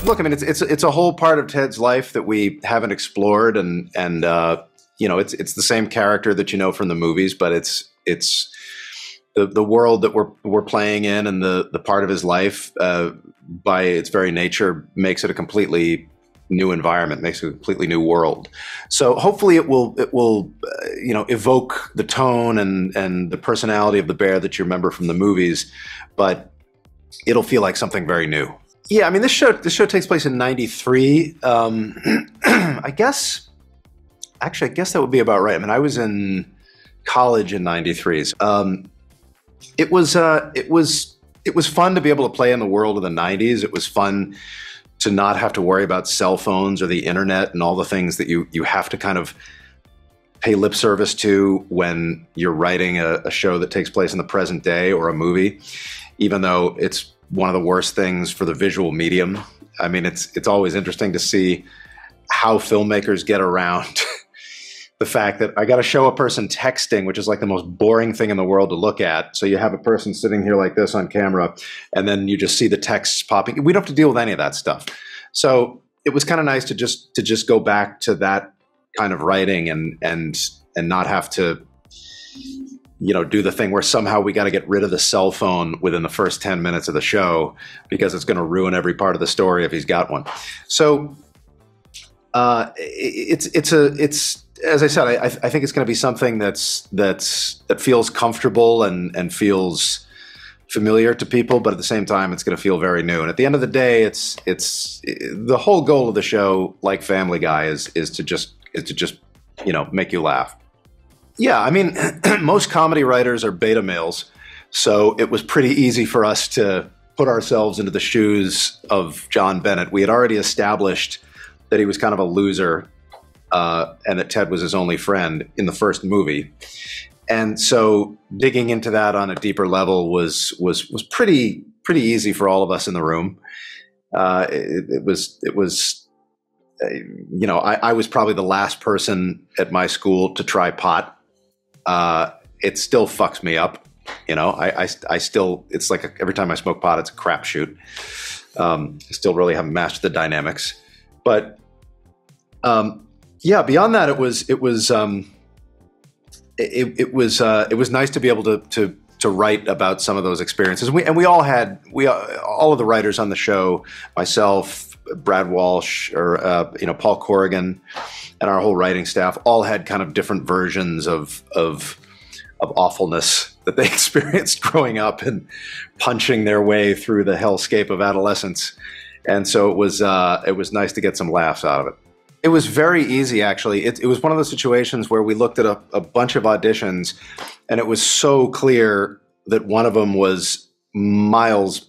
Look, I mean, it's a whole part of Ted's life that we haven't explored, and you know, it's the same character that you know from the movies, but it's the world that we're playing in, and the part of his life by its very nature makes it a completely new environment, makes it a completely new world. So hopefully it will you know, evoke the tone and the personality of the bear that you remember from the movies, but it'll feel like something very new. Yeah, I mean, this show takes place in '93. I guess that would be about right. I mean, I was in college in '93. It was fun to be able to play in the world of the '90s. It was fun to not have to worry about cell phones or the internet and all the things that you have to kind of pay lip service to when you're writing a show that takes place in the present day or a movie, even though it's one of the worst things for the visual medium. I mean, it's always interesting to see how filmmakers get around the fact that I got to show a person texting, which is like the most boring thing in the world to look at. So you have a person sitting here like this on camera, and then you just see the text popping. We don't have to deal with any of that stuff. So it was kind of nice to just go back to that kind of writing and not have to, you know, do the thing where somehow we got to get rid of the cell phone within the first 10 minutes of the show because it's going to ruin every part of the story if he's got one. So it's as I said, I think it's going to be something that feels comfortable and feels familiar to people, but at the same time, it's going to feel very new. And at the end of the day, it's the whole goal of the show, like Family Guy, is to just you know, make you laugh. Yeah, I mean, most comedy writers are beta males, so it was pretty easy for us to put ourselves into the shoes of John Bennett. We had already established that he was kind of a loser, and that Ted was his only friend in the first movie. And so digging into that on a deeper level was pretty easy for all of us in the room. It was you know, I was probably the last person at my school to try pot. It still fucks me up. You know, I still, it's like every time I smoke pot, it's a crapshoot. I still really haven't mastered the dynamics, but yeah, beyond that, it was nice to be able to write about some of those experiences. All of the writers on the show, myself, Brad Walsh, or you know, Paul Corrigan, and our whole writing staff all had kind of different versions of awfulness that they experienced growing up and punching their way through the hellscape of adolescence. And so it was nice to get some laughs out of it. It was very easy, actually. It was one of those situations where we looked at a bunch of auditions, and it was so clear that one of them was miles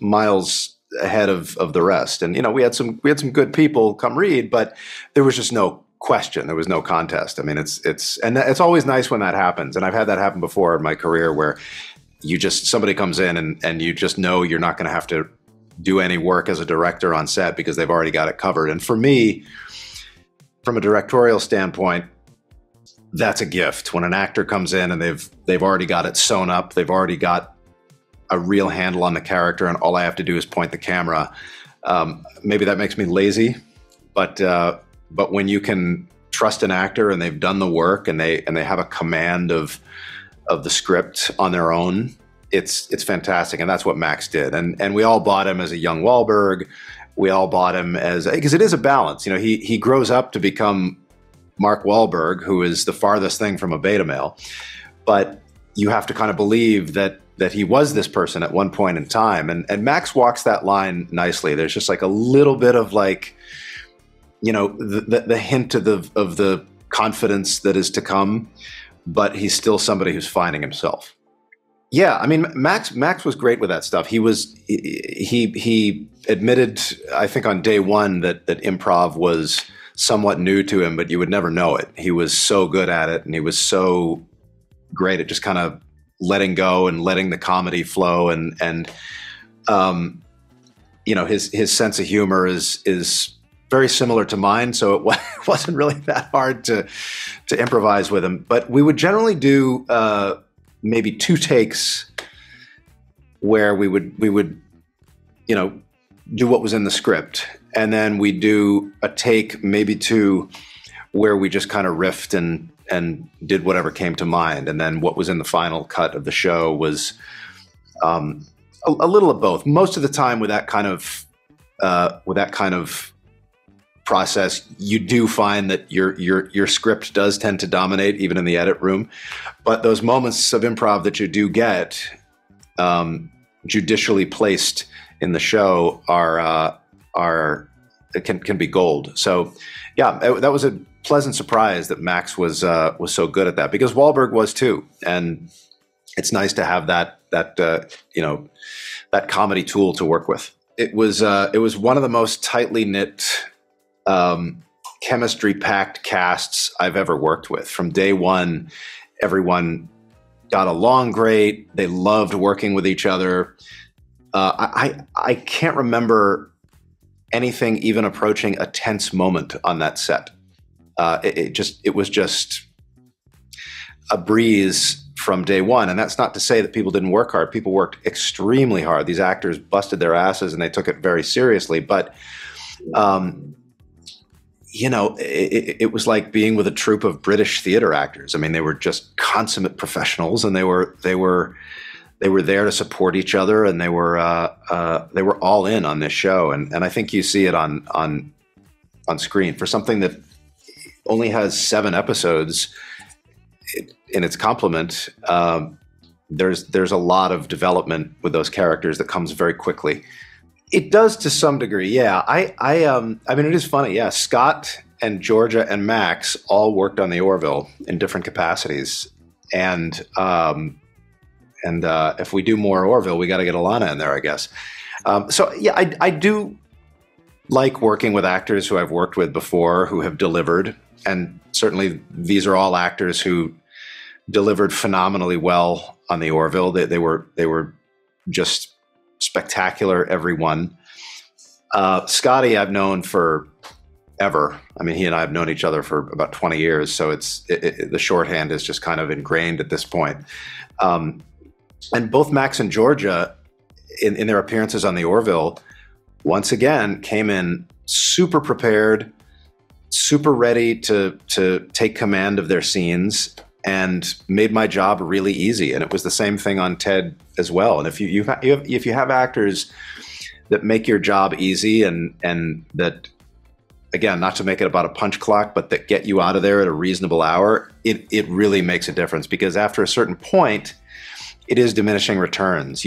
ahead of the rest. And, you know, we had some good people come read, but there was just no question. There was no contest. I mean, it's always nice when that happens. And I've had that happen before in my career where somebody comes in and you just know you're not going to have to do any work as a director on set because they've already got it covered. And for me, from a directorial standpoint, that's a gift. When an actor comes in and they've already got it sewn up, they've already got a real handle on the character, and all I have to do is point the camera. Maybe that makes me lazy, but when you can trust an actor and they've done the work and they have a command of the script on their own, it's fantastic. And that's what Max did. And we all bought him as a young Wahlberg. We all bought him because it is a balance. You know, he grows up to become Mark Wahlberg, who is the farthest thing from a beta male, but you have to kind of believe that he was this person at one point in time. And Max walks that line nicely. There's just like a little bit of like, you know, the hint of the confidence that is to come, but he's still somebody who's finding himself. Yeah, I mean, Max was great with that stuff. He admitted, I think on day one, that improv was somewhat new to him, but you would never know it. He was so good at it, and he was so great at just kind of letting go and letting the comedy flow. And you know, his sense of humor is very similar to mine, so it wasn't really that hard to improvise with him. But we would generally do maybe 2 takes where we would, you know, do what was in the script, and then we do a take, maybe two, where we just kind of riffed and did whatever came to mind, and then what was in the final cut of the show was a little of both. Most of the time, with that kind of process, you do find that your script does tend to dominate, even in the edit room. But those moments of improv that you do get, judicially placed in the show, can be gold. So, yeah, that was a pleasant surprise that Max was so good at that, because Wahlberg was too, and it's nice to have that comedy tool to work with. It was one of the most tightly knit, chemistry-packed casts I've ever worked with. From day one, everyone got along great. They loved working with each other. I can't remember anything even approaching a tense moment on that set. It was just a breeze from day one. And that's not to say that people didn't work hard. People worked extremely hard. These actors busted their asses and they took it very seriously. But, it was like being with a troupe of British theater actors. I mean, they were just consummate professionals, and they were there to support each other, and they were all in on this show. And I think you see it on screen for something that only has 7 episodes in its complement. There's a lot of development with those characters that comes very quickly. It does to some degree, yeah. I mean, it is funny, yeah. Scott and Georgia and Max all worked on the Orville in different capacities, and if we do more Orville, we got to get Alana in there, I guess. So yeah, I do like working with actors who I've worked with before, who have delivered, and certainly these are all actors who delivered phenomenally well on the Orville. They were just spectacular, everyone. Scotty I've known forever. I mean, he and I have known each other for about 20 years, so the shorthand is just kind of ingrained at this point. And both Max and Georgia, in their appearances on the Orville, once again came in super prepared, super ready to take command of their scenes, and made my job really easy. And it was the same thing on Ted as well. And if you have actors that make your job easy, and that, again, not to make it about a punch clock, but that get you out of there at a reasonable hour, it really makes a difference, because after a certain point, it is diminishing returns.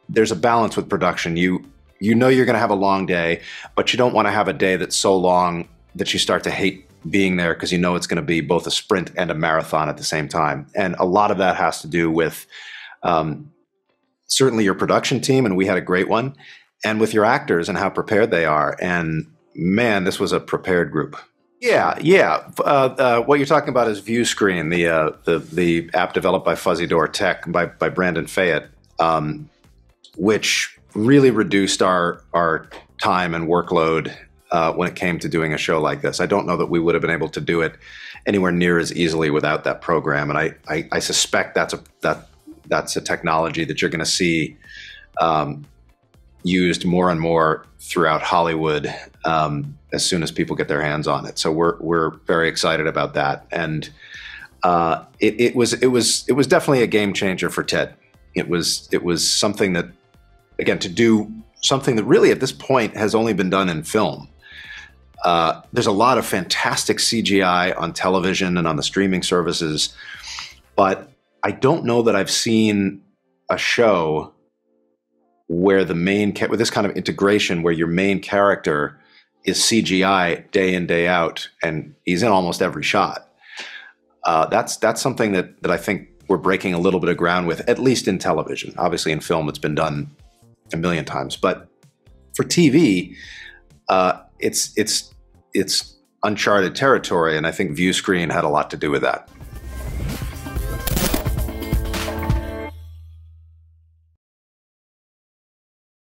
There's a balance with production. You know you're going to have a long day, but you don't want to have a day that's so long that you start to hate being there, because you know it's going to be both a sprint and a marathon at the same time. And a lot of that has to do with certainly your production team, and we had a great one, and with your actors and how prepared they are. And man, this was a prepared group. Yeah. What you're talking about is View Screen, the app developed by Fuzzy Door Tech by Brandon Fayette, which really reduced our time and workload when it came to doing a show like this. I don't know that we would have been able to do it anywhere near as easily without that program. And I suspect that's a technology that you're going to see used more and more throughout Hollywood as soon as people get their hands on it. So we're very excited about that. And it was definitely a game changer for Ted. It was something that, again, to do something that really at this point has only been done in film. There's a lot of fantastic CGI on television and on the streaming services, but I don't know that I've seen a show where with this kind of integration, where your main character is CGI day in, day out, and he's in almost every shot. That's something that I think we're breaking a little bit of ground with, at least in television. Obviously in film, it's been done a million times, but for TV, it's uncharted territory, and I think View Screen had a lot to do with that.